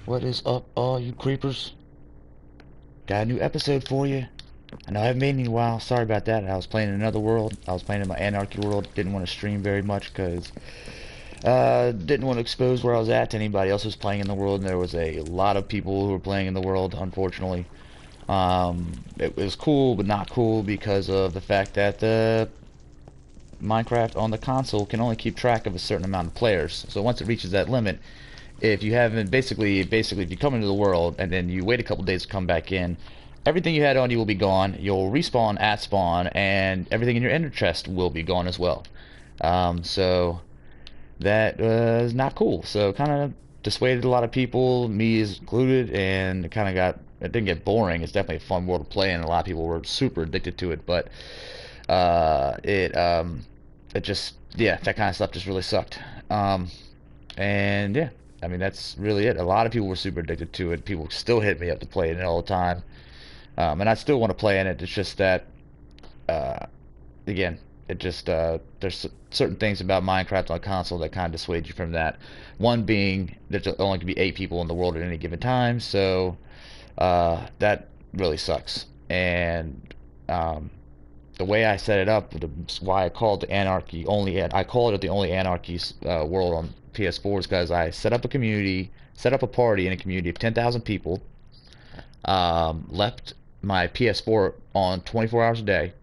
What is up, all you creepers? Got a new episode for you. I know I haven't made any in a while. Sorry about that. I was playing in another world. I was playing in my Anarchy world. Didn't want to stream very much because didn't want to expose where I was at to anybody else who's playing in the world. And there was a lot of people who were playing in the world, unfortunately. It was cool, but not cool because of the fact that the Minecraft on the console can only keep track of a certain amount of players. So once it reaches that limit, if you haven't basically if you come into the world and then you wait a couple days to come back in, everything you had on you will be gone. You'll respawn at spawn, and everything in your ender chest will be gone as well. So that was not cool. So kind of dissuaded a lot of people, me is included, and it didn't get boring. It's definitely a fun world to play in. A lot of people were super addicted to it, but it just, yeah, that kind of stuff just really sucked. And yeah, I mean, that's really it. A lot of people were super addicted to it. People still hit me up to play in it all the time. And I still want to play in it. It's just that, uh, again, there's certain things about Minecraft on console that kind of dissuade you from that. One being, there's only can be 8 people in the world at any given time, so that really sucks. And the way I set it up, why I called the Anarchy only, I called it the only Anarchy world on PS4 is because I set up a community, set up a party in a community of 10,000 people, left my PS4 on 24 hours a day,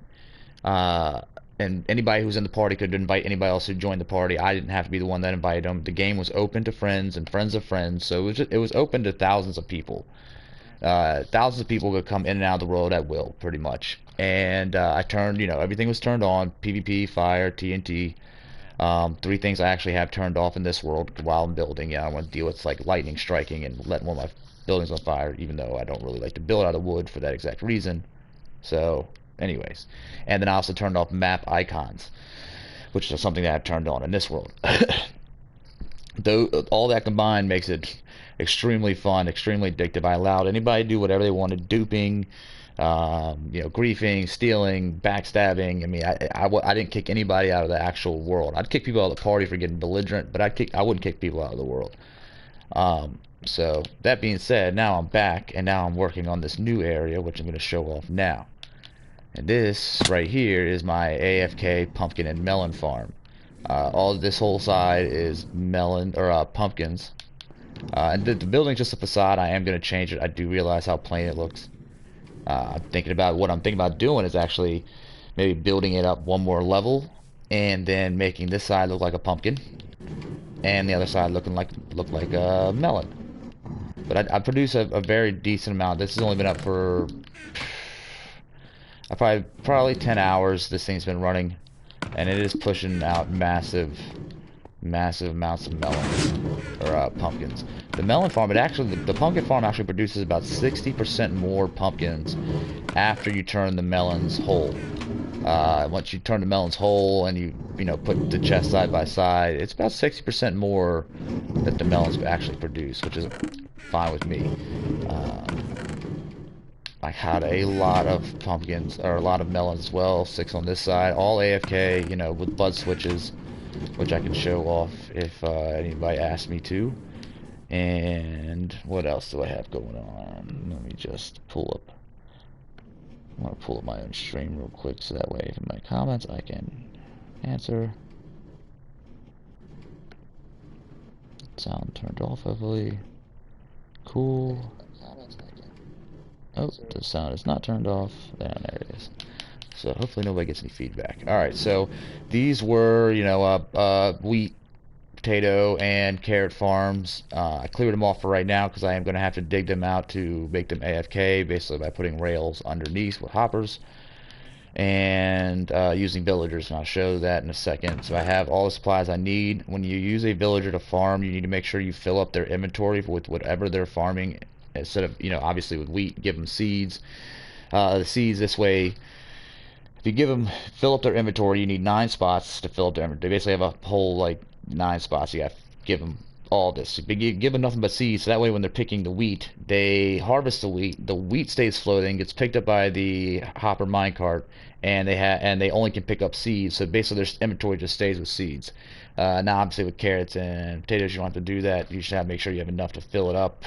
uh, and anybody who was in the party could invite anybody else who joined the party. I didn't have to be the one that invited them. The game was open to friends and friends of friends, so it was open to thousands of people. Thousands of people could come in and out of the world at will, pretty much. And I turned, everything was turned on: PvP, fire, TNT. Three things I actually have turned off in this world while I'm building. Yeah, I want to deal with like lightning striking and letting one of my buildings on fire, even though I don't really like to build out of wood for that exact reason. So, anyways. And then I also turned off map icons, which is something that I've turned on in this world. Though all that combined makes it extremely fun, extremely addictive. I allowed anybody to do whatever they wanted: duping, griefing, stealing, backstabbing. I mean, I didn't kick anybody out of the actual world. I'd kick people out of the party for getting belligerent, but I wouldn't kick people out of the world. So that being said, now I'm back, and now I'm working on this new area, which I'm going to show off now. And this right here is my AFK pumpkin and melon farm. All this whole side is melon or pumpkins. And the building's just a facade. I am going to change it. I do realize how plain it looks. What I'm thinking about doing is actually maybe building it up one more level, and then making this side look like a pumpkin, and the other side look like a melon. But I produce a very decent amount. This has only been up for probably 10 hours. This thing's been running, and it is pushing out massive amounts of melons or pumpkins. The melon farm, the pumpkin farm actually produces about 60% more pumpkins after you turn the melons whole. Once you turn the melons whole and you put the chest side by side, it's about 60% more that the melons actually produce, which is fine with me. I had a lot of pumpkins, or a lot of melons as well, 6 on this side, all AFK, with bud switches, which I can show off if anybody asks me to. And what else do I have going on? Let me just pull up. I want to pull up my own stream real quick, so that way in my comments I can answer. Sound turned off, hopefully. Cool. Oh, the sound is not turned off. There it is. So hopefully nobody gets any feedback. Alright, so these were, wheat, potato, and carrot farms. I cleared them off for right now because I am going to have to dig them out to make them AFK, basically by putting rails underneath with hoppers and using villagers, and I'll show that in a second. So I have all the supplies I need. When you use a villager to farm, you need to make sure you fill up their inventory with whatever they're farming. Instead of, obviously with wheat, give them seeds. The seeds this way, if you fill up their inventory, you need 9 spots to fill up their inventory. They basically have a whole, 9 spots. You have to give them all this. You give them nothing but seeds, so that way when they're picking the wheat, they harvest the wheat stays floating, gets picked up by the hopper minecart, and they only can pick up seeds, so basically their inventory just stays with seeds. Now obviously with carrots and potatoes, you don't have to do that. You should make sure you have enough to fill it up.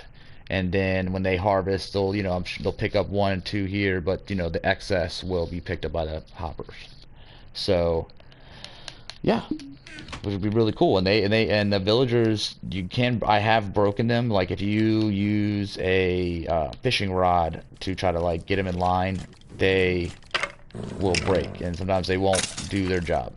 and then when they harvest, they'll, you know, I'm sure they'll pick up one and two here, but you know, the excess will be picked up by the hoppers. So yeah, which would be really cool. And the villagers, you can, I have broken them. Like if you use a fishing rod to try to like get them in line, they will break, and sometimes they won't do their job.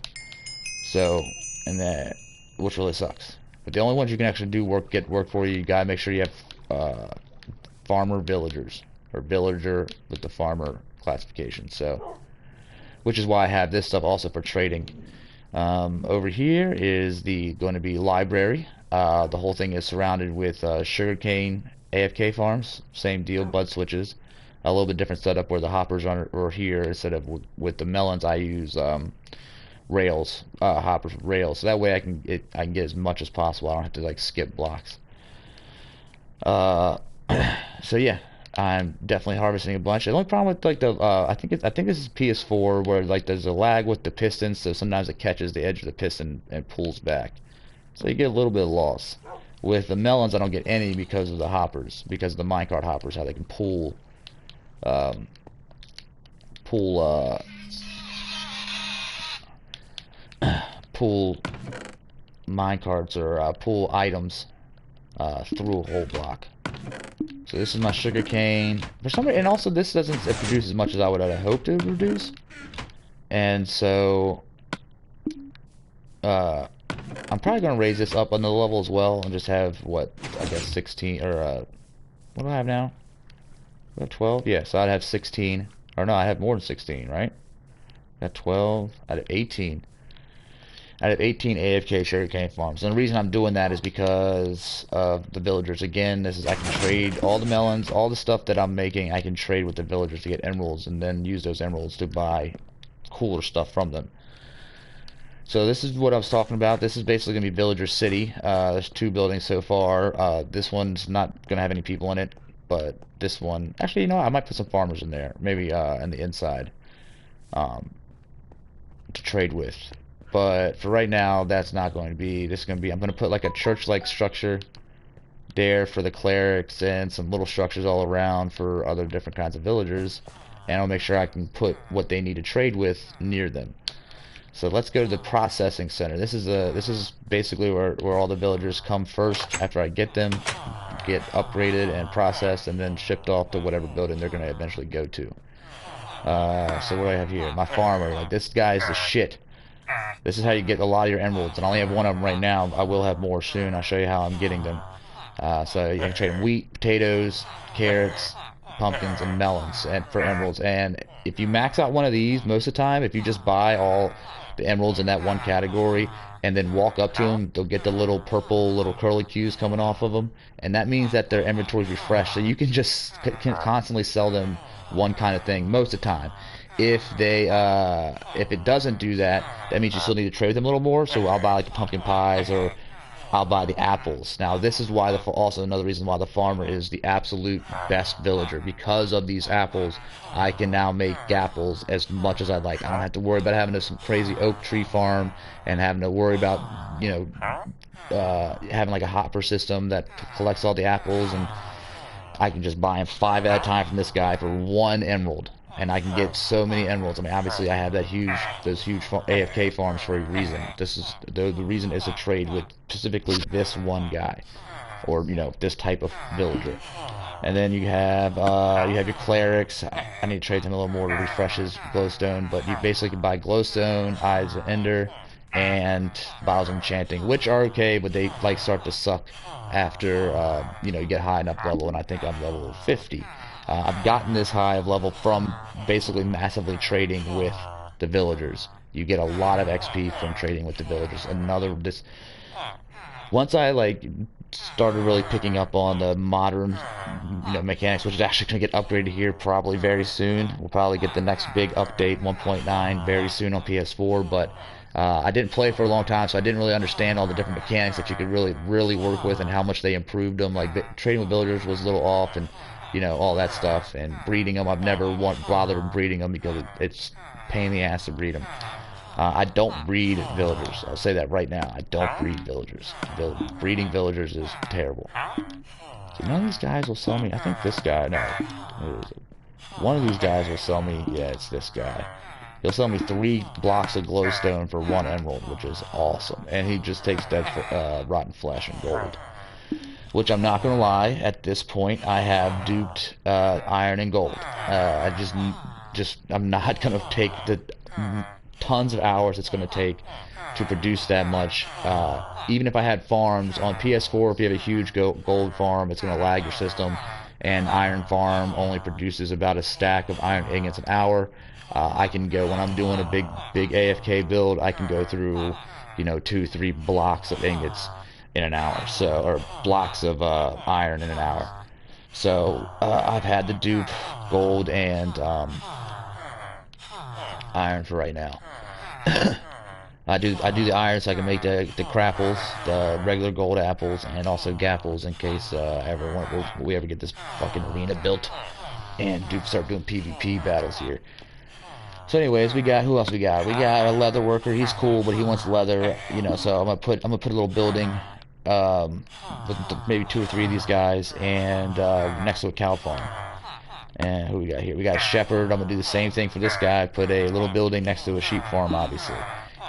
So, and that, which really sucks. But the only ones you can actually do get work for you, you gotta make sure you have farmer villagers, or villager with the farmer classification. So, which is why I have this stuff also for trading. Over here is the going to be library. The whole thing is surrounded with sugarcane AFK farms. Same deal, bud switches. A little bit different setup where the hoppers are here instead of with the melons. I use rails, hoppers with rails, so that way I can get as much as possible. I don't have to like skip blocks. Uh, so yeah, I'm definitely harvesting a bunch. The only problem with like the I think this is PS4 where like there's a lag with the piston, so sometimes it catches the edge of the piston and pulls back. So you get a little bit of loss. With the melons, I don't get any because of the hoppers, because of the minecart hoppers, how they can um, pull pull minecarts or pull items through a whole block. So this is my sugar cane. For some reason, and also this doesn't produce as much as I would have hoped it would produce. And so uh, I'm probably going to raise this up on the level as well and just have, what, I guess 16, or what do I have now? I have 12? Yeah, so I'd have 16. Or no, I have more than 16, right? Got 12. I'd have 18. I'd have 18 AFK sugarcane farms. And the reason I'm doing that is because of the villagers. Again, this is, I can trade all the melons, all the stuff that I'm making, I can trade with the villagers to get emeralds and then use those emeralds to buy cooler stuff from them. So this is what I was talking about. This is basically going to be Villager City. There's 2 buildings so far. This one's not going to have any people in it, but this one, actually, you know, I might put some farmers in there, maybe in the inside, um, to trade with. But for right now, that's not going to be. This is going to be. I'm going to put like a church-like structure there for the clerics and some little structures all around for other different kinds of villagers, and I'll make sure I can put what they need to trade with near them. So let's go to the processing center. This is basically where all the villagers come first after I get them, get upgraded and processed, and then shipped off to whatever building they're going to eventually go to. So what do I have here? My farmer. Like, this guy's the shit. This is how you get a lot of your emeralds, and I only have one of them right now. I will have more soon. I'll show you how I'm getting them. So you can trade them wheat, potatoes, carrots, pumpkins, and melons and for emeralds. And if you max out one of these, most of the time, if you just buy all the emeralds in that one category and then walk up to them, they'll get the little purple little curly cues coming off of them, and that means that their inventory's refreshed. So you can just constantly sell them one kind of thing most of the time. If it doesn't do that, that means you still need to trade them a little more. So I'll buy like the pumpkin pies, or I'll buy the apples. Now this is why also another reason why the farmer is the absolute best villager, because of these apples. I can now make apples as much as I like. I don't have to worry about having some crazy oak tree farm and having to worry about, you know, having like a hopper system that collects all the apples, and I can just buy them 5 at a time from this guy for 1 emerald. And I can get so many emeralds. I mean, obviously, I have those huge AFK farms for a reason. This is the reason is to trade with specifically this one guy, or you know, this type of villager. And then you have your clerics. I need to trade them a little more to refresh his glowstone. But you basically can buy glowstone, eyes of ender, and bottles of enchanting, which are okay, but they like start to suck after you know, you get high enough level. And I think I'm level 50. I've gotten this high of level from basically massively trading with the villagers. You get a lot of XP from trading with the villagers. Once I like started really picking up on the modern, you know, mechanics, which is actually going to get upgraded here probably very soon. We'll probably get the next big update 1.9 very soon on PS4, but I didn't play for a long time, so I didn't really understand all the different mechanics that you could really work with and how much they improved them. Like trading with villagers was a little off, and you know, all that stuff. And breeding them, I've never bothered breeding them because it's a pain in the ass to breed them. I don't breed villagers. I'll say that right now. I don't breed villagers. Breeding villagers is terrible. See, none of these guys will sell me. I think this guy, no. Who is it? One of these guys will sell me, yeah, it's this guy. He'll sell me 3 blocks of glowstone for 1 emerald, which is awesome. And he just takes dead, rotten flesh and gold. Which I'm not going to lie, at this point, I have duped iron and gold. I I'm not going to take the tons of hours it's going to take to produce that much. Even if I had farms on PS4, if you have a huge gold farm, it's going to lag your system. And iron farm only produces about a stack of iron ingots an hour. I can go, when I'm doing a big AFK build, I can go through, 2-3 blocks of ingots in an hour, so, or blocks of iron in an hour. So I've had to dupe gold and iron for right now. I do the iron so I can make the crapples, the regular gold apples, and also gapples in case we ever get this fucking arena built and start doing PvP battles here. So anyways, who else we got? We got a leather worker. He's cool, but he wants leather, so I'm gonna put a little building with maybe 2 or 3 of these guys, and next to a cow farm. And who we got here? We got a shepherd. I'm gonna do the same thing for this guy. Put a little building next to a sheep farm, obviously.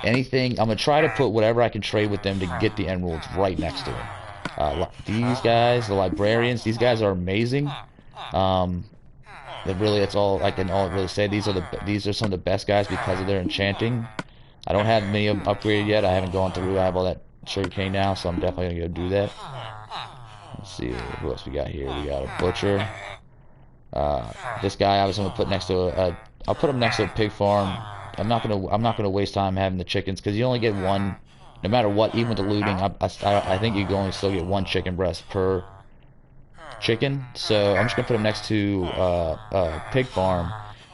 Anything, I'm gonna try to put whatever I can trade with them to get the emeralds right next to him. These guys, the librarians, these guys are amazing. That's all I can really say. These are some of the best guys because of their enchanting. I don't have many of them upgraded yet. I haven't gone through. I have all that sugarcane now, so I'm definitely gonna go do that. Let's see who else we got here. We got a butcher. This guy, obviously, I'm gonna put next to I'll put him next to a pig farm. I'm not gonna waste time having the chickens because you only get one, no matter what. Even with the looting, I think you can only still get 1 chicken breast per chicken. So I'm just gonna put him next to a pig farm,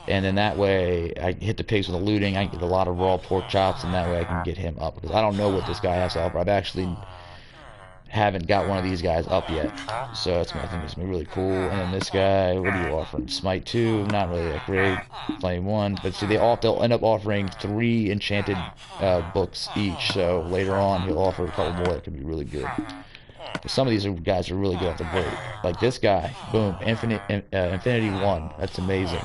and then that way I hit the pigs with the looting. I can get a lot of raw pork chops, and that way I can get him up because I don't know what this guy has to offer. I've actually haven't got one of these guys up yet, so I think it's gonna be really cool. And then this guy, what are you offering? Smite 2, not really that great. Flame 1, but see, they'll end up offering 3 enchanted books each. So later on, he'll offer a couple more that could be really good. But some of these guys are really good off the break. Like this guy, boom, Infinity 1. That's amazing.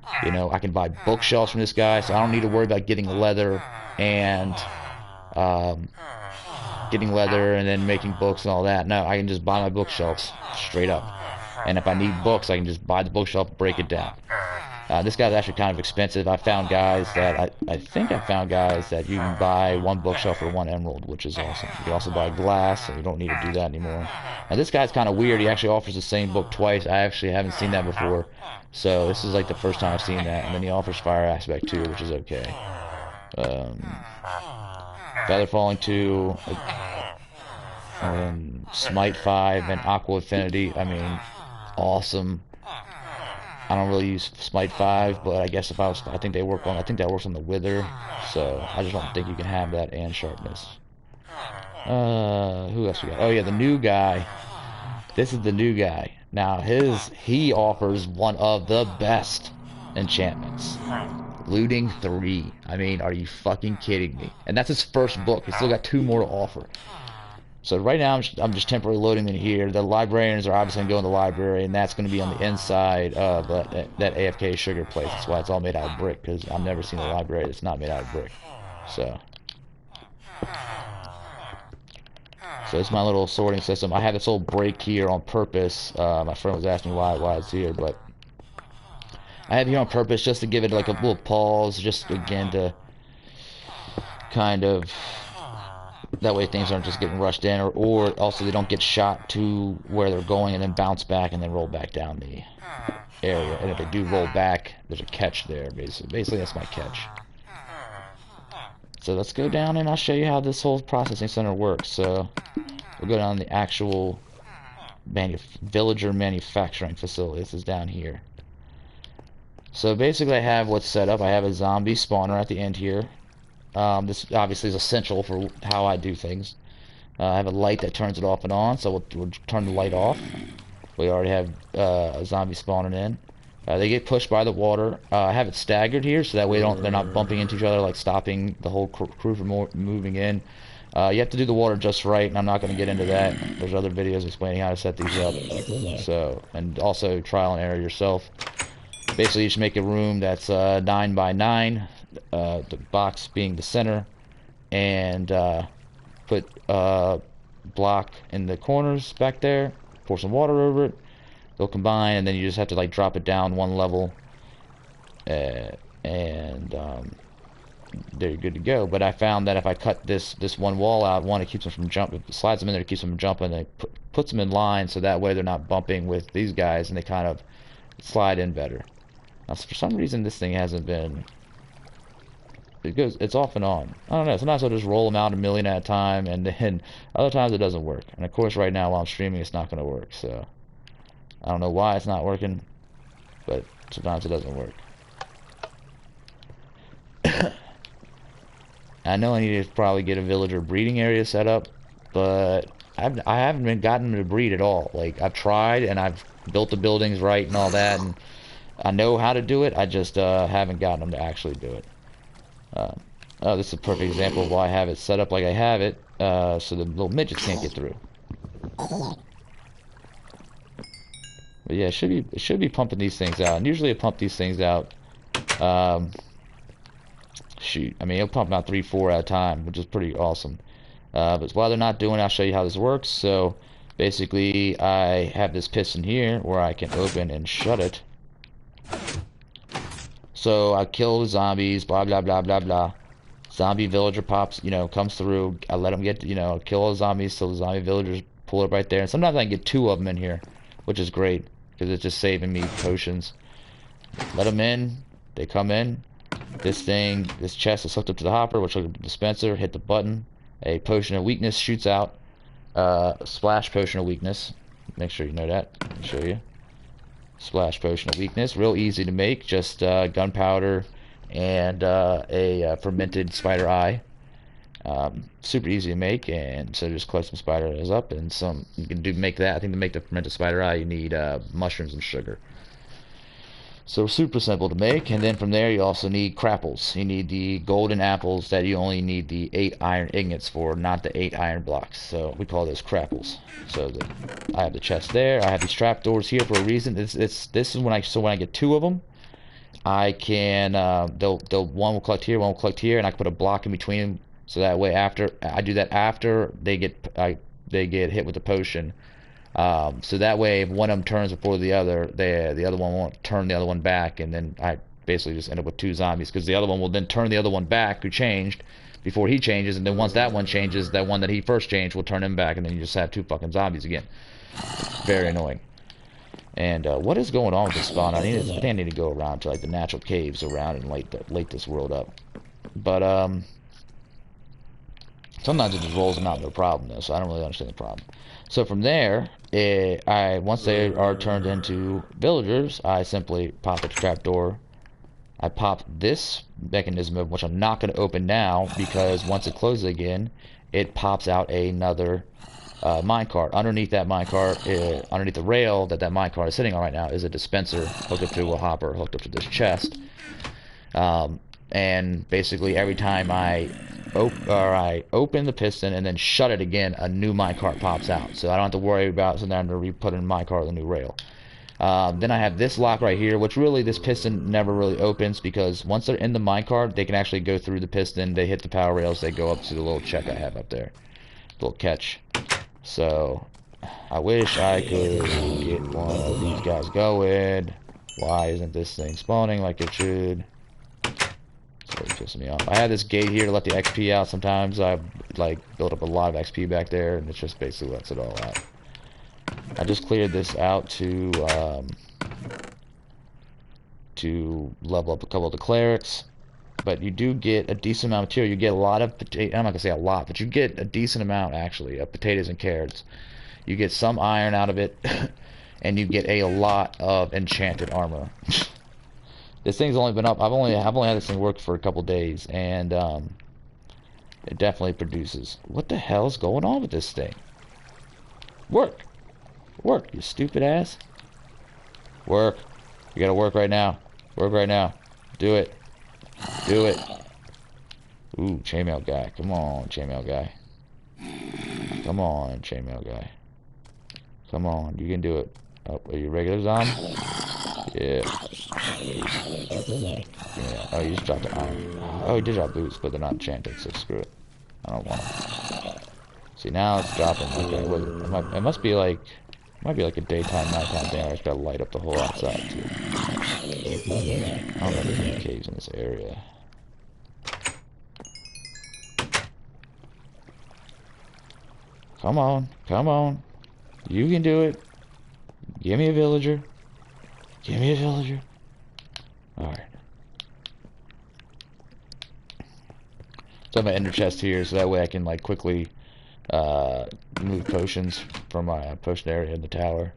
I can buy bookshelves from this guy, so I don't need to worry about getting leather and then making books and all that. No, I can just buy my bookshelves straight up. And if I need books, I can just buy the bookshelf, break it down. This guy's actually kind of expensive. I think I found guys that you can buy 1 bookshelf for 1 emerald, which is awesome. You can also buy glass, so you don't need to do that anymore. Now this guy's kind of weird. He actually offers the same book twice. I actually haven't seen that before. So this is like the first time I've seen that. And then he offers fire aspect too, which is okay. Feather Falling 2, and Smite 5, and Aqua Affinity. I mean, awesome. I don't really use Smite 5, but I guess I think that works on the Wither, so I just don't think you can have that and Sharpness. Who else we got? Oh yeah, the new guy. This is the new guy. Now he offers one of the best enchantments. Looting 3. I mean, are you fucking kidding me? And that's his first book. He's still got 2 more to offer. So right now, I'm just temporarily loading in here. The librarians are obviously going to go in the library, and that's going to be on the inside of that AFK sugar place. That's why it's all made out of brick, because I've never seen a library that's not made out of brick. So it's my little sorting system. I had this little break here on purpose. My friend was asking me why it's here, but I have it here on purpose just to give it like a little pause, just again to kind of, that way things aren't just getting rushed in, or also they don't get shot to where they're going and then bounce back and then roll back down the area. And if they do roll back, there's a catch there, basically that's my catch. So let's go down and I'll show you how this whole processing center works. So we'll go down the actual villager manufacturing facility. This is down here. So basically I have what's set up. I have a zombie spawner at the end here. This obviously is essential for how I do things. I have a light that turns it off and on, so we'll turn the light off. We already have a zombie spawning in. They get pushed by the water. I have it staggered here, so that way they're not bumping into each other, like stopping the whole crew from moving in. You have to do the water just right, and I'm not going to get into that. There's other videos explaining how to set these up. So, and also trial and error yourself. Basically, you should make a room that's 9 by 9, the box being the center, and put block in the corners back there, pour some water over it, they'll combine, and then you just have to like drop it down one level, and there you're good to go. But I found that if I cut this one wall out, one, it keeps them from jumping, it slides them in there, it keeps them from jumping, and it puts them in line, so that way they're not bumping with these guys, and they kind of slide in better. Now, for some reason, this thing hasn't been... It's off and on. I don't know. Sometimes I'll just roll them out a million at a time, and then other times it doesn't work. And of course, right now while I'm streaming, it's not going to work. So I don't know why it's not working, but sometimes it doesn't work. I know I need to probably get a villager breeding area set up, but I haven't been gotten them to breed at all. Like, I've tried, and I've built the buildings right and all that, and I know how to do it. I just haven't gotten them to actually do it. Oh, this is a perfect example of why I have it set up like I have it, so the little midgets can't get through. But yeah, it should be pumping these things out, and usually it pump these things out. Shoot, I mean, it'll pump out 3, 4 at a time, which is pretty awesome. But while they're not doing it, I'll show you how this works. So basically, I have this piston here where I can open and shut it. So I kill the zombies, blah blah blah blah blah. Zombie villager pops, comes through. I let them get, kill all the zombies, so the zombie villagers pull it right there. And sometimes I can get 2 of them in here, which is great because it's just saving me potions. Let them in. They come in. This chest is hooked up to the hopper, which hooks up to the dispenser. Hit the button. A potion of weakness shoots out. A splash potion of weakness. Make sure you know that. Let me show you. Splash potion of weakness, real easy to make, just gunpowder and a fermented spider eye. Super easy to make, and so just collect some spider eyes up, and you can make that. I think to make the fermented spider eye you need mushrooms and sugar. So super simple to make, and then from there you also need crapples. You need the golden apples that you only need the 8 iron ingots for, not the 8 iron blocks. So we call those crapples. So I have the chest there. I have these trapdoors here for a reason. This is when I get 2 of them, I can one will collect here, one will collect here, and I can put a block in between them. So that way after they get hit with the potion. So that way, if one of them turns before the other, the other one won't turn the other one back, and then I basically just end up with 2 zombies, because the other one will then turn the other one back who changed before he changes, and then once that one changes, that one that he first changed will turn him back, and then you just have 2 fucking zombies again. Very annoying. And what is going on with this spawn? I think I need to go around to like the natural caves around and light this world up. But sometimes it just rolls them out, no problem though, so I don't really understand the problem. So from there, once they are turned into villagers, I simply pop the trapdoor. I pop this mechanism, which I'm not going to open now, because once it closes again, it pops out another minecart. Underneath that minecart, underneath the rail that minecart is sitting on right now, is a dispenser hooked up to a hopper, hooked up to this chest. And basically every time I open the piston and then shut it again, a new minecart pops out. So I don't have to worry about having to re-put in minecart or the new rail. Then I have this lock right here, which really this piston never really opens, because once they're in the minecart, they can actually go through the piston. They hit the power rails, they go up to the little check I have up there, little catch. So I wish I could get one of these guys going. Why isn't this thing spawning like it should? It's pissing me off. I have this gate here to let the XP out. Sometimes I build up a lot of XP back there, and it just basically lets it all out. I just cleared this out to level up a couple of the clerics, but you do get a decent amount of material. You get a lot of potato. I'm not gonna say a lot, but you get a decent amount actually of potatoes and carrots. You get some iron out of it, and you get a lot of enchanted armor. This thing's only been up. I've only had this thing work for a couple days, and it definitely produces. What the hell's going on with this thing? Work, you stupid ass. Work. You gotta work right now. Work right now. Do it. Do it. Ooh, chainmail guy. Come on, chainmail guy. Come on, chainmail guy. Come on, you can do it. Oh, are you regular Zom? Yeah. Yeah. Oh, you just dropped the iron. Oh, he did drop boots, but they're not enchanted, so screw it. I don't want them. See, now it's dropping. Okay, it must be like, it might be like a daytime, nighttime thing. I just gotta light up the whole outside too. I don't know if there's any caves in this area. Come on, come on. You can do it. Give me a villager. Give me a villager. Alright. So I have my ender chest here, so that way I can like quickly move potions from my potion area in the tower.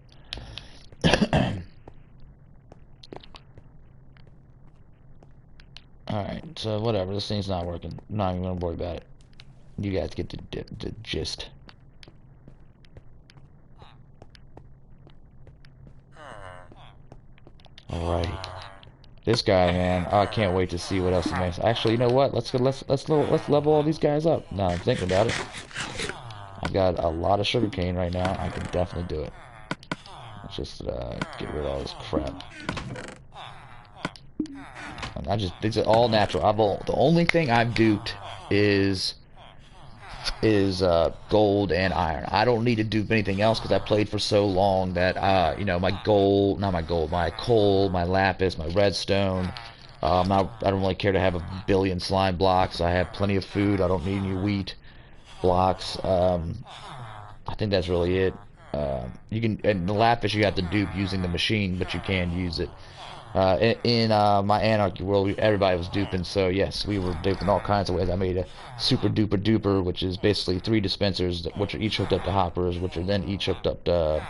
Alright, so whatever, this thing's not working. I'm not even gonna worry about it. You guys get the gist. Alrighty. This guy, man, oh, I can't wait to see what else he makes. Actually, you know what? Let's level all these guys up. Now I'm thinking about it. I've got a lot of sugarcane right now. I can definitely do it. Let's just get rid of all this crap. And these are all natural. The only thing I've duped is gold and iron. I don't need to dupe anything else because I played for so long that you know, my coal, my lapis, my redstone. I don't really care to have a billion slime blocks. I have plenty of food. I don't need any wheat blocks. I think that's really it. You can, and the lapis you have to dupe using the machine, but you can use it. In my Anarchy world, everybody was duping, so yes, we were duping all kinds of ways. I made a super duper duper, which is basically 3 dispensers, which are each hooked up to hoppers, which are then each hooked up to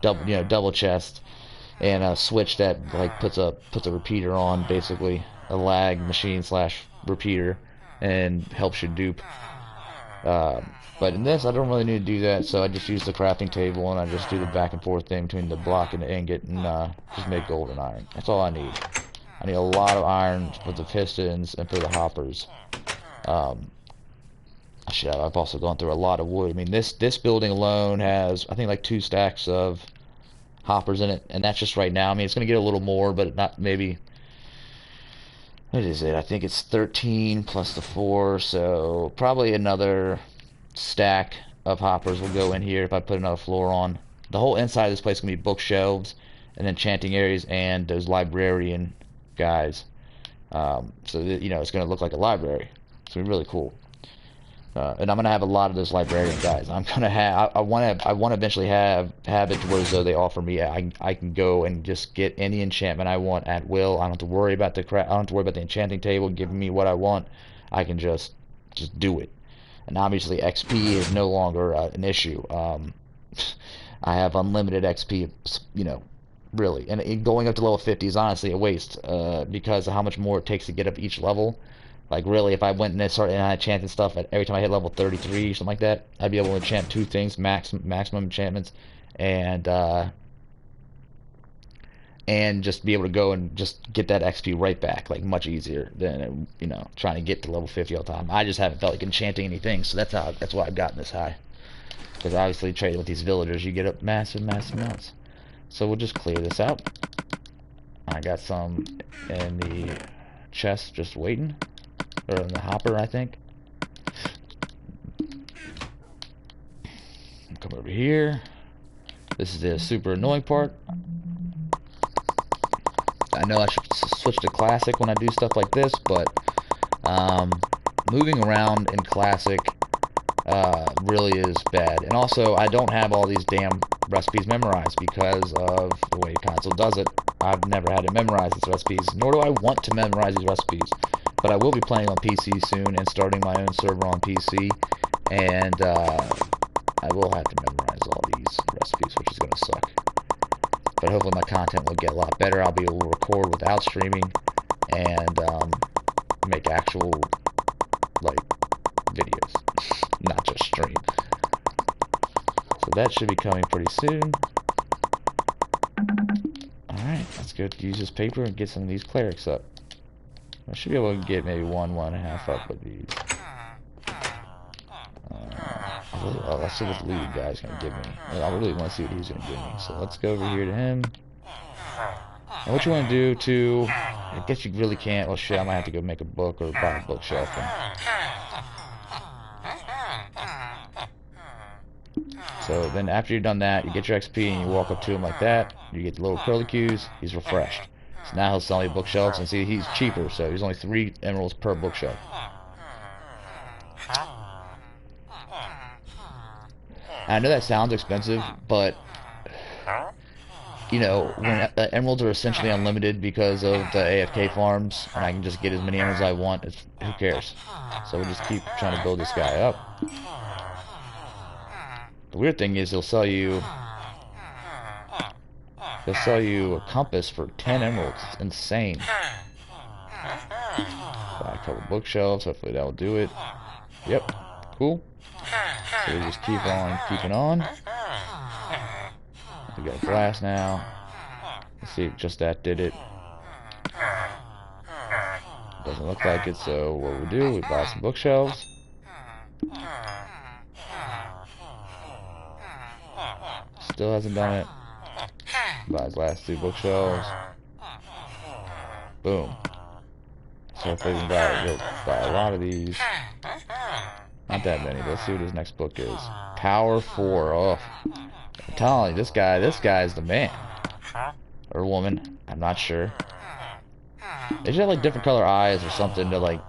double chest, and a switch that like puts a repeater on, basically a lag machine slash repeater, and helps you dupe. But in this, I don't really need to do that, so I just use the crafting table and I just do the back and forth thing between the block and the ingot and just make gold and iron. That's all I need. I need a lot of iron for the pistons and for the hoppers. Shit, I've also gone through a lot of wood. I mean, this building alone has, I think, like 2 stacks of hoppers in it, and that's just right now. I mean, it's going to get a little more, but not maybe... What is it? I think it's 13 plus the 4, so probably another stack of hoppers will go in here if I put another floor on. The whole inside of this place is going to be bookshelves and enchanting areas and those librarian guys. So that, you know, it's going to look like a library. It's going to be really cool. And I'm gonna have a lot of those librarian guys. I'm gonna have. I want to eventually have it to where as though they offer me. I can go and just get any enchantment I want at will. I don't have to worry about I don't have to worry about the enchanting table giving me what I want. I can just do it. And obviously XP is no longer an issue. I have unlimited XP. You know, really. And going up to level 50 is honestly a waste because of how much more it takes to get up each level. Like, really, if I went and started and I enchanted stuff every time I hit level 33 or something like that, I'd be able to enchant 2 things, maximum enchantments, and just be able to go and just get that XP right back, like, much easier than, you know, trying to get to level 50 all the time. I just haven't felt like enchanting anything, so that's why I've gotten this high. Because obviously, trading with these villagers, you get up massive amounts. So we'll just clear this out. I got some in the chest just waiting. Or in the hopper, I think. Come over here. This is the super annoying part. I know I should switch to classic when I do stuff like this, but moving around in classic really is bad. And also, I don't have all these damn recipes memorized because of the way console does it. I've never had to memorize these recipes, nor do I want to memorize these recipes. But I will be playing on PC soon and starting my own server on PC, and I will have to memorize all these recipes, which is going to suck. But hopefully my content will get a lot better. I'll be able to record without streaming and make actual, like, videos, not just stream. So that should be coming pretty soon. Alright, let's go use this paper and get some of these clerics up. I should be able to get maybe 1.5 up with these. let's see what the lead guy's gonna give me. I really want to see what he's gonna give me. So let's go over here to him. And what you want to do to, I guess you really can't. Well, shit, I might have to go make a book or buy a bookshelf. So then after you've done that, you get your XP and you walk up to him like that. You get the little curly cues. He's refreshed. So now he'll sell you bookshelves, and see, he's cheaper, so he's only 3 emeralds per bookshelf. I know that sounds expensive, but you know, when emeralds are essentially unlimited because of the AFK farms, and I can just get as many emeralds as I want, who cares? So we'll just keep trying to build this guy up. The weird thing is he'll sell you a compass for 10 emeralds. It's insane. Buy a couple bookshelves, hopefully that'll do it. Yep, cool. So we just keep on keeping on. We got glass now. Let's see if just that did it. Doesn't look like it, so what we do, we buy some bookshelves. Still hasn't done it. Buy his last 2 bookshelves. Boom. So hopefully we can buy a lot of these. Not that many. Let's see what his next book is. Power 4. Oh, I'm telling you, this guy is the man. Or woman. I'm not sure. They should have like different color eyes or something to like,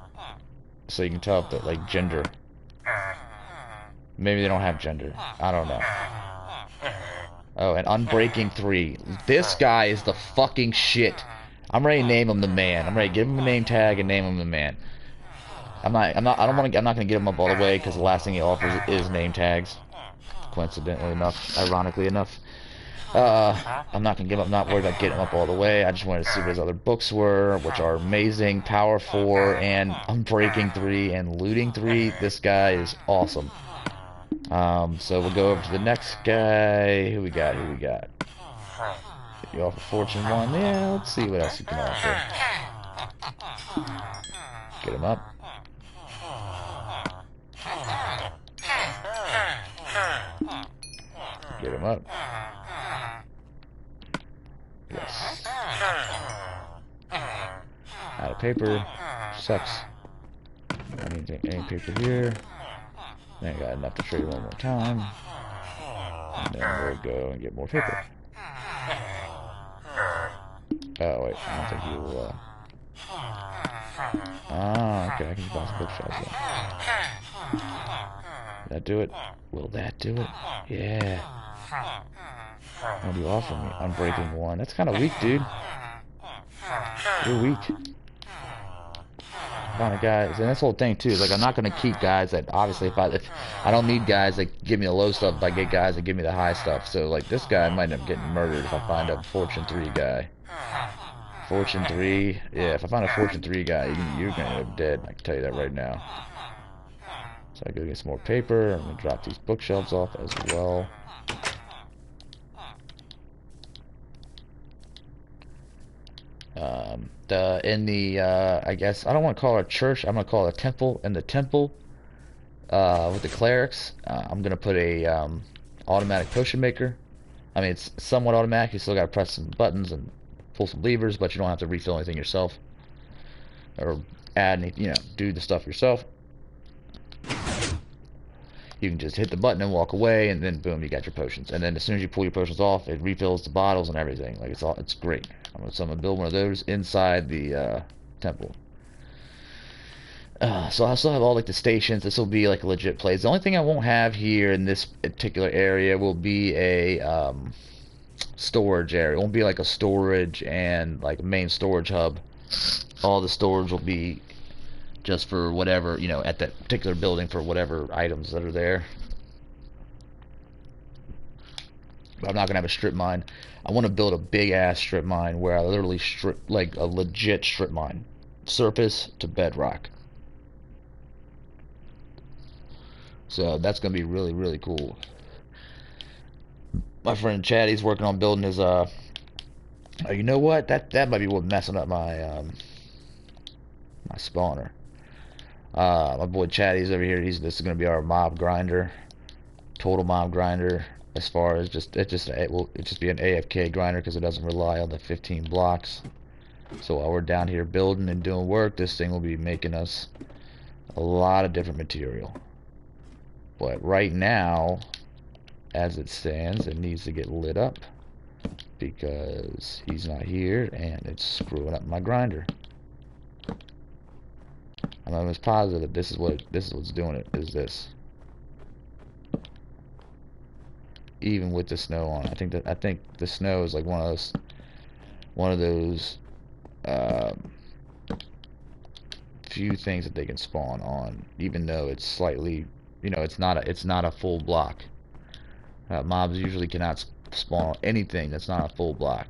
so you can tell if they're like gender. Maybe they don't have gender. I don't know. Oh, and Unbreaking 3. This guy is the fucking shit. I'm ready to name him the man. I'm ready to give him a name tag and name him the man. I'm not gonna get him up all the way because the last thing he offers is name tags. Coincidentally enough, ironically enough. I'm not worried about getting him up all the way. I just wanted to see what his other books were, which are amazing. Power 4 and Unbreaking 3 and Looting 3. This guy is awesome. So we'll go over to the next guy. Who we got? You offer Fortune 1. Yeah, let's see what else you can offer. Get him up. Get him up. Yes. Out of paper. Sucks. Any paper here. Then I got enough to trade one more time. And then we'll go and get more paper. Oh, wait. I don't think you will. Ah, okay. I can buy some bookshelves then. Will that do it? Will that do it? Yeah. What do you offer me? Unbreaking 1. That's kind of weak, dude. You're weak. Kind of guys, and this whole thing too is like I'm not gonna keep guys that obviously if I don't need guys that give me the low stuff, but I get guys that give me the high stuff. So like this guy might end up getting murdered if I find a Fortune 3 guy. Fortune 3, yeah. If I find a Fortune 3 guy, you're gonna end up dead. I can tell you that right now. So I go get some more paper. I'm gonna drop these bookshelves off as well. I guess I don't want to call it a church. I'm gonna call it a temple. In the temple, with the clerics, I'm gonna put a automatic potion maker. I mean, it's somewhat automatic. You still gotta press some buttons and pull some levers, but you don't have to refill anything yourself or add any, do the stuff yourself. You can just hit the button and walk away, and then boom, you got your potions. And then as soon as you pull your potions off, it refills the bottles and everything. Like it's great. So I'm gonna build one of those inside the temple. So I still have all like the stations. This will be like a legit place. The only thing I won't have here in this particular area will be a storage area. It won't be like a storage and like a main storage hub. All the storage will be just for whatever, at that particular building for whatever items that are there. But I'm not gonna have a strip mine. I want to build a big ass strip mine where I literally strip, like a legit strip mine, surface to bedrock. So that's gonna be really, really cool. My friend Chad, he's working on building his you know what? That might be what messing up my my spawner. My boy Chad, he's over here. This is gonna be our mob grinder. total mob grinder. As far as it will just be an AFK grinder because it doesn't rely on the 15 blocks. So while we're down here building and doing work, this thing will be making us a lot of different material. But right now, as it stands, it needs to get lit up because he's not here and it's screwing up my grinder. I'm almost positive that this is what's doing it, is this. Even with the snow on, I think the snow is like one of those few things that they can spawn on, even though it's slightly, it's not a full block. Mobs usually cannot spawn on anything that's not a full block,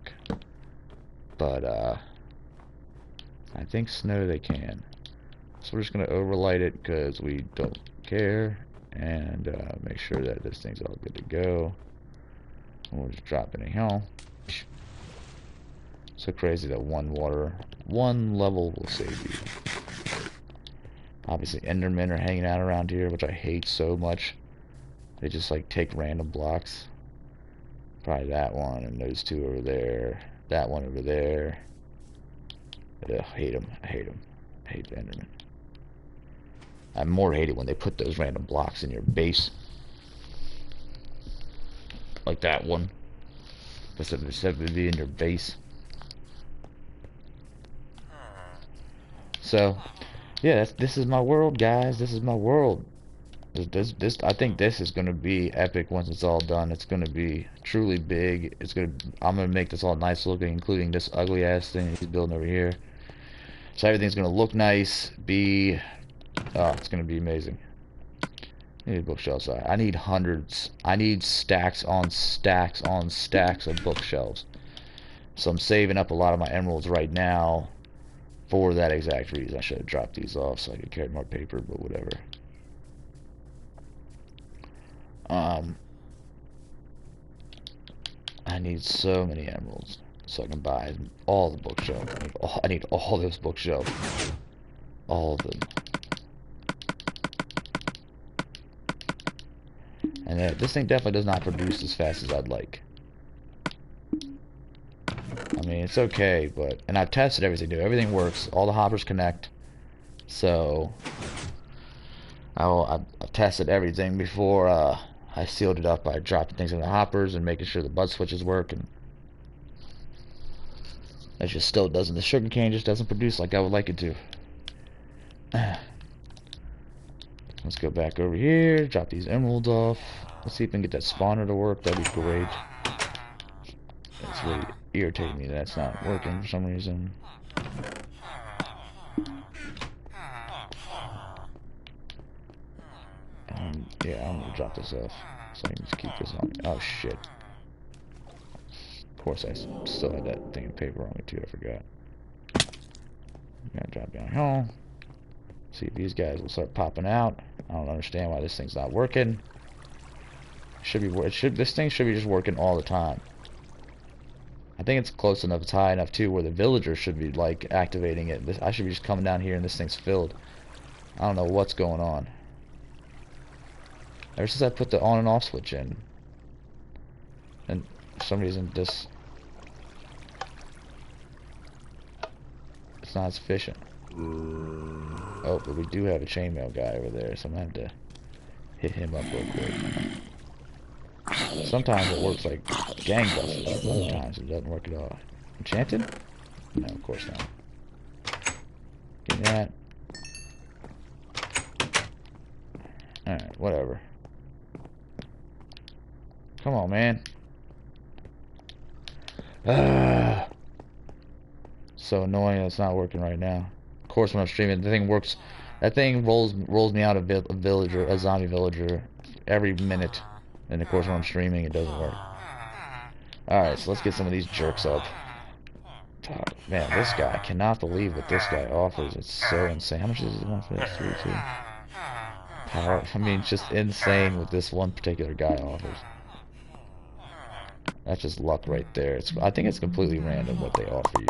but I think snow they can. So we're just gonna overlight it because we don't care, and make sure that this thing's all good to go. And we'll just drop it in here. So crazy that one level will save you. Obviously Endermen are hanging out around here, which I hate so much. They just like take random blocks. Probably that one and those two over there. That one over there. Ugh, hate them. I hate them. I hate the Endermen. I more hate it when they put those random blocks in your base. Like that one. Instead of being in your base. So, yeah, this is my world, guys. This is my world. I think this is gonna be epic once it's all done. It's gonna be truly big. I'm gonna make this all nice looking, including this ugly ass thing he's building over here. So everything's gonna look nice. It's gonna be amazing. I need a bookshelf side. I need hundreds. I need stacks on stacks on stacks of bookshelves. So I'm saving up a lot of my emeralds right now for that exact reason. I should have dropped these off so I could carry more paper, but whatever. I need so many emeralds so I can buy all the bookshelves. I need all those bookshelves. All of them. And this thing definitely does not produce as fast as I'd like. I mean, it's okay, and I've tested everything, dude. Everything works. All the hoppers connect. So, I've tested everything before I sealed it up by dropping things in the hoppers and making sure the bud switches work. And it just still doesn't. The sugarcane just doesn't produce like I would like it to. Let's go back over here, drop these emeralds off. Let's see if we can get that spawner to work. That'd be great. It's really irritating me that it's not working for some reason. Yeah, I'm gonna drop this off so I can just keep this on. Oh shit. Of course I still had that thing of paper on me too, I forgot. I'm gonna drop down here. See if these guys will start popping out. I don't understand why this thing's not working. This thing should be just working all the time. I think it's close enough, it's high enough too, where the villagers should be like activating it. I should be just coming down here and this thing's filled. I don't know what's going on. Ever since I put the on and off switch in, and for some reason it's not as efficient. Oh, but we do have a chainmail guy over there, so I'm gonna have to hit him up real quick. Sometimes it works like gangbusters, other times it doesn't work at all. Enchanted? No, of course not. Give me that. Alright, whatever. Come on, man. So annoying that it's not working right now. Of course, when I'm streaming, the thing works. That thing rolls me out a zombie villager, every minute. And of course, when I'm streaming, it doesn't work. Alright, so let's get some of these jerks up. Oh, man, this guy, I cannot believe what this guy offers. It's so insane. How much is this one for this? 3, 2. Power. I mean, it's just insane what this one particular guy offers. That's just luck right there. I think it's completely random what they offer you.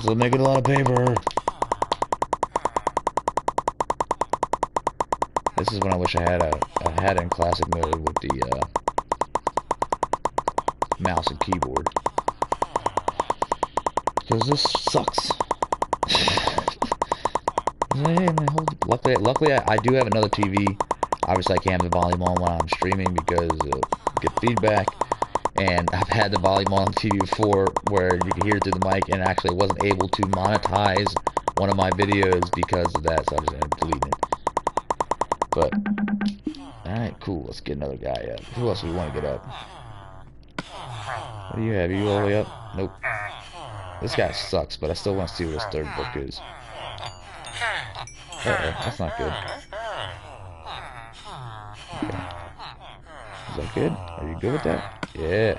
So making a lot of paper. This is when I wish I had it in classic mode with the mouse and keyboard. Because this sucks. Hey, luckily I do have another TV. Obviously, I can't have the volume on when I'm streaming because get feedback. And I've had the volume on TV before where you can hear it through the mic, and actually wasn't able to monetize one of my videos because of that, so I just ended up deleting it. But, alright, cool. Let's get another guy up. Who else do we want to get up? What do you have? Are you all the way up? Nope. This guy sucks, but I still want to see what his third book is. Uh-oh, that's not good. Okay. Is that good? Are you good with that? Yeah.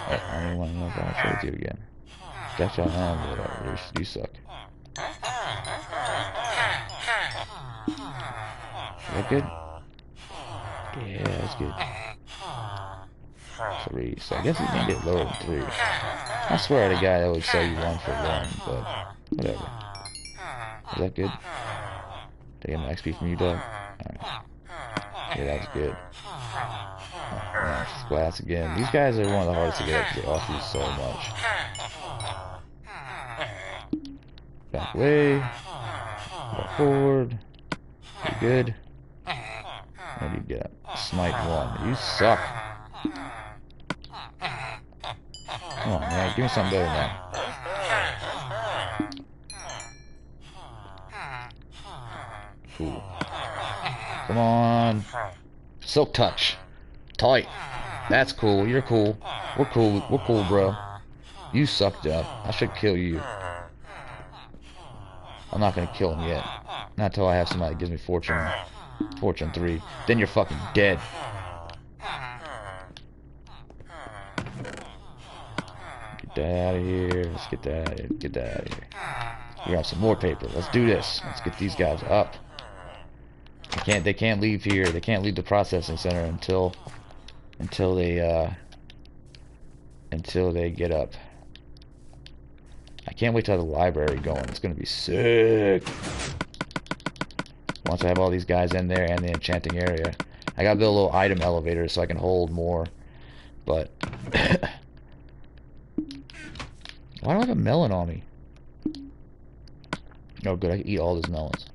I don't even want to know if I'll show it to you again. Gotcha, whatever. You suck. Is that good? Yeah, that's good. 3. So I guess you can get lower than 3. I swear I had a guy that would sell you 1 for 1, but whatever. Is that good? Did I get an XP from you, dog? Alright. Yeah, that was good. Yeah, splats again. These guys are one of the hardest to get up because they offer you so much. Back away. Back forward. You good? What do you get? Smite 1. You suck. Come on, man. Give me something better than that. Cool. Come on. Silk touch. Tight. That's cool. You're cool. We're cool. We're cool, bro. You sucked up. I should kill you. I'm not gonna kill him yet. Not until I have somebody that gives me Fortune 3. Then you're fucking dead. Get that out of here. Let's get that out of here. Get that out of here. We got some more paper. Let's do this. Let's get these guys up. They can't leave here. They can't leave the processing center until they get up. I can't wait to have the library going. It's gonna be sick. Once I have all these guys in there and the enchanting area, I gotta build a little item elevator so I can hold more. But why do I have a melon on me? Oh, good. I can eat all these melons.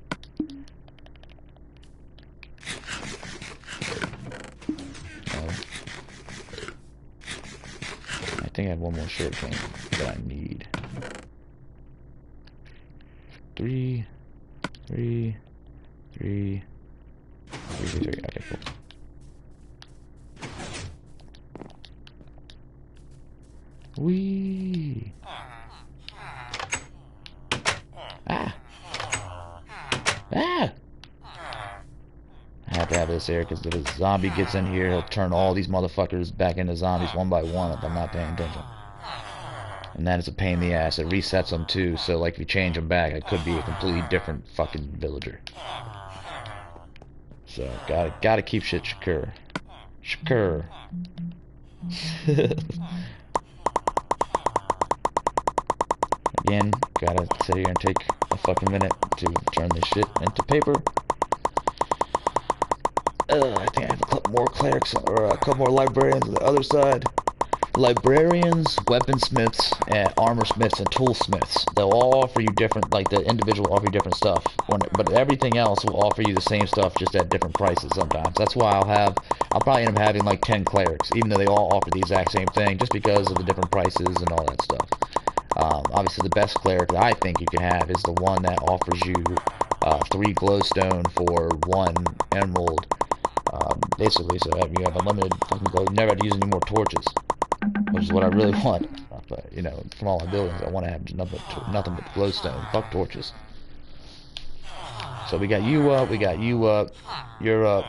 I think I have one more sugar cane that I need. 3. Okay, cool. Whee! Ah! Ah! I have to have this here because if a zombie gets in here, he'll turn all these motherfuckers back into zombies one by one if I'm not paying attention. And that is a pain in the ass. It resets them too, so like if you change them back, it could be a completely different fucking villager. So gotta keep shit secure. Secure. Again, gotta sit here and take a fucking minute to turn this shit into paper. I think I have a couple more clerics or a couple more librarians on the other side. Librarians, weaponsmiths, and armorsmiths, and toolsmiths. They'll all offer you different, like the individual offer you different stuff. But everything else will offer you the same stuff, just at different prices sometimes. That's why I'll probably end up having like 10 clerics, even though they all offer the exact same thing, just because of the different prices and all that stuff. Obviously, the best cleric that I think you can have is the one that offers you 3 glowstone for 1 emerald. Basically, so you have unlimited fucking glow. You never have to use any more torches, which is what I really want. But, you know, from all my buildings, I want to have nothing but glowstone. Fuck torches. So we got you up. We got you up. You're up.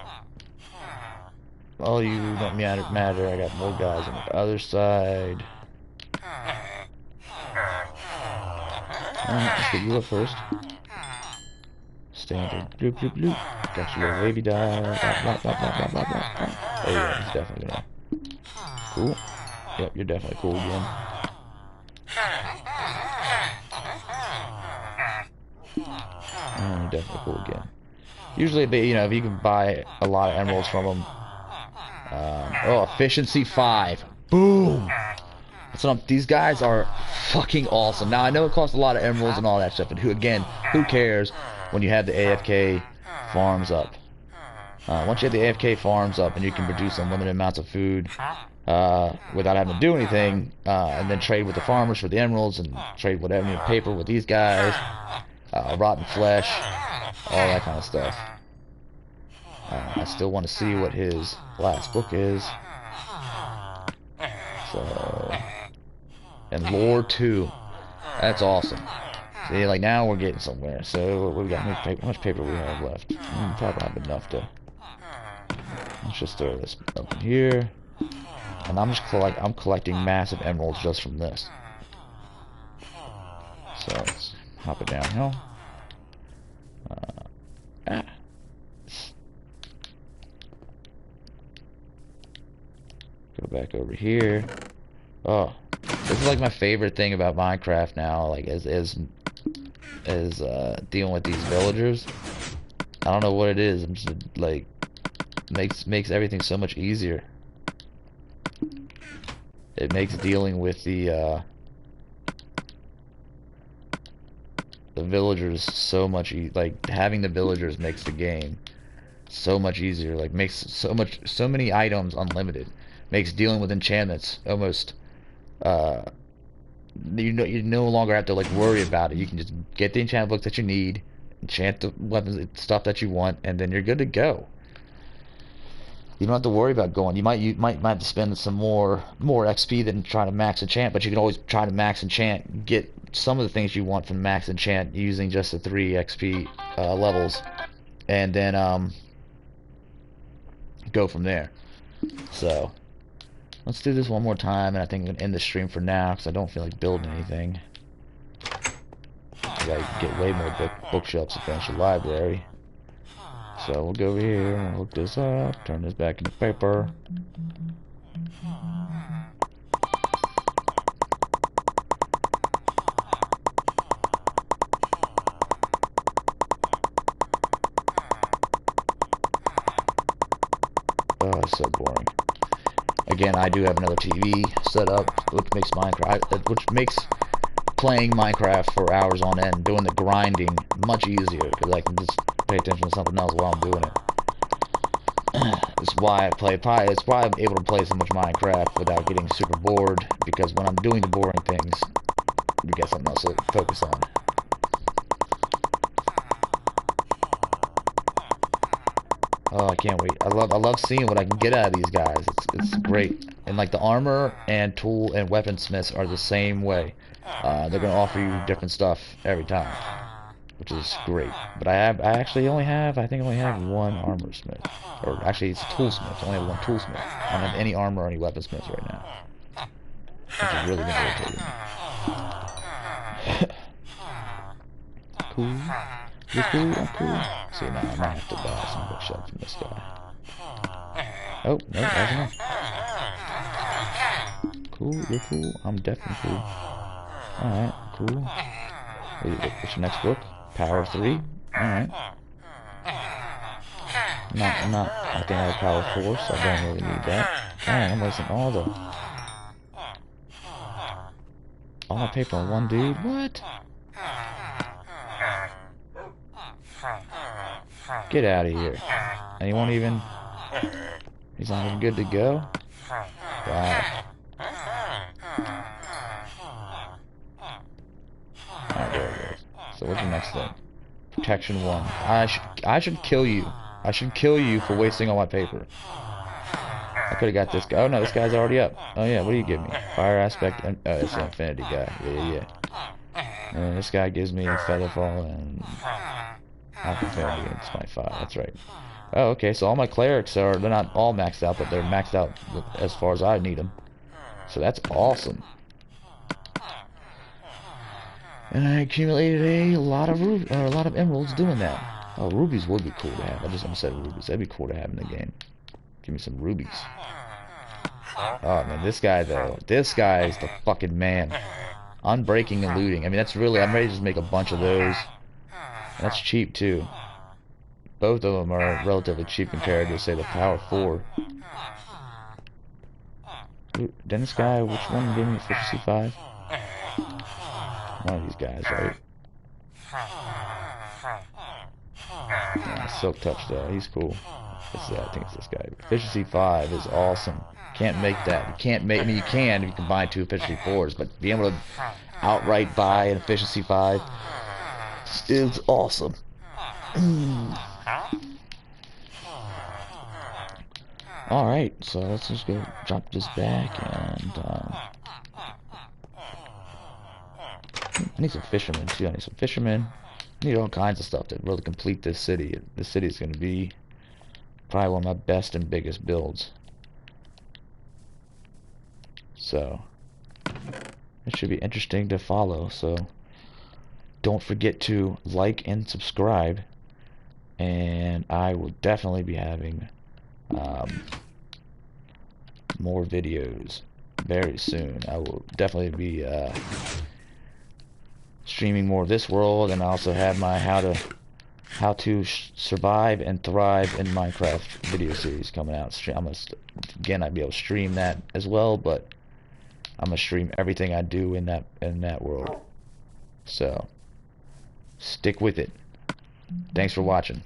Oh, you don't matter. I got more guys on the other side. Let's get you up first. Standard. Bloop, bloop, bloop. Got your little wavy die. Blah, blah, blah, blah, blah, blah. Oh, yeah, he's definitely gonna. Cool. Yep, you're definitely cool again. You're definitely cool again. Usually, you know, if you can buy a lot of emeralds from them. Oh, efficiency 5. Boom. So these guys are fucking awesome. Now I know it costs a lot of emeralds and all that stuff, but who cares when you have the AFK farms up? Once you have the AFK farms up and you can produce unlimited amounts of food without having to do anything, and then trade with the farmers for the emeralds and trade whatever, you know, paper with these guys, rotten flesh, all that kind of stuff. I still want to see what his last book is. So, and lore 2. That's awesome. See, like now we're getting somewhere. So what we got? How much paper we have left? Probably not enough to. Let's just throw this up in here. And I'm collecting massive emeralds just from this. So let's hop it downhill. Go back over here. Oh, this is like my favorite thing about Minecraft now. Like as dealing with these villagers. I don't know what it is. I'm just like makes everything so much easier. It makes dealing with the villagers so much like having the villagers makes the game so much easier. Like makes so many items unlimited. Makes dealing with enchantments almost you no longer have to like worry about it. You can just get the enchantment books that you need, enchant the weapons, stuff that you want, and then you're good to go. You don't have to worry about going. You might have to spend some more XP than trying to max enchant, but you can always try to max enchant, get some of the things you want from max enchant using just the 3 XP levels, and then go from there. So let's do this one more time, and I think I'm gonna end the stream for now because I don't feel like building anything. I gotta get way more bookshelves to finish the library. So we'll go over here and look this up, turn this back into paper. Oh, it's so boring. Again, I do have another TV set up, which makes playing Minecraft for hours on end, doing the grinding much easier because I can just pay attention to something else while I'm doing it. It's why it's why I'm able to play so much Minecraft without getting super bored, because when I'm doing the boring things, you get something else to focus on. Oh, I can't wait. I love seeing what I can get out of these guys. It's great. And like the armor and tool and weaponsmiths are the same way. They're gonna offer you different stuff every time, which is great. But I think I only have one armor smith, or actually it's a toolsmith. I only have one toolsmith. I don't have any armor or any weaponsmiths right now, which is really gonna irritate me. Cool. You're cool. I'm cool. See, now I might have to buy some bookshelf from this guy. Oh, no, that's enough. Cool, you're cool. I'm definitely cool. Alright, cool. What's your next book? Power 3? Alright. I think I have Power 4, so I don't really need that. Dang, I'm wasting all my paper on one dude? What? Get out of here. And he won't even... He's not even good to go? Wow. Alright, there it goes. So what's the next thing? Protection 1. I should kill you. I should kill you for wasting all my paper. I could have got this guy. Oh no, this guy's already up. Oh yeah, what do you give me? Fire aspect. Oh, it's an infinity guy. Yeah. And this guy gives me a featherfall and half infinity. It's my 5. That's right. Oh, okay. So all my clerics they're not all maxed out, but they're maxed out as far as I need them. So that's awesome. And I accumulated a lot of emeralds doing that. Oh, rubies would be cool to have. I just said rubies. That'd be cool to have in the game. Give me some rubies. Oh man, this guy though. This guy is the fucking man. Unbreaking and looting. I mean, that's really. I'm ready to just make a bunch of those. And that's cheap too. both of them are relatively cheap compared to, say, the Power 4. Ooh, didn't this guy, which one gave me efficiency 5? One of these guys, right? Yeah, Silk Touch though, he's cool. I think it's this guy. Efficiency 5 is awesome. Can't make that. You can't make. I mean, you can if you combine two efficiency 4s, but being able to outright buy an efficiency 5 is awesome. All right, so let's just go drop this back, and I need some fishermen too. I need some fishermen. I need all kinds of stuff to really complete this city. This city is going to be probably one of my best and biggest builds. So it should be interesting to follow. So don't forget to like and subscribe, and I will definitely be having more videos very soon. I will definitely be streaming more of this world, and I also have my how to survive and thrive in Minecraft video series coming out. Again, I'd be able to stream that as well, but I'm gonna stream everything I do in that world. So stick with it. Thanks for watching.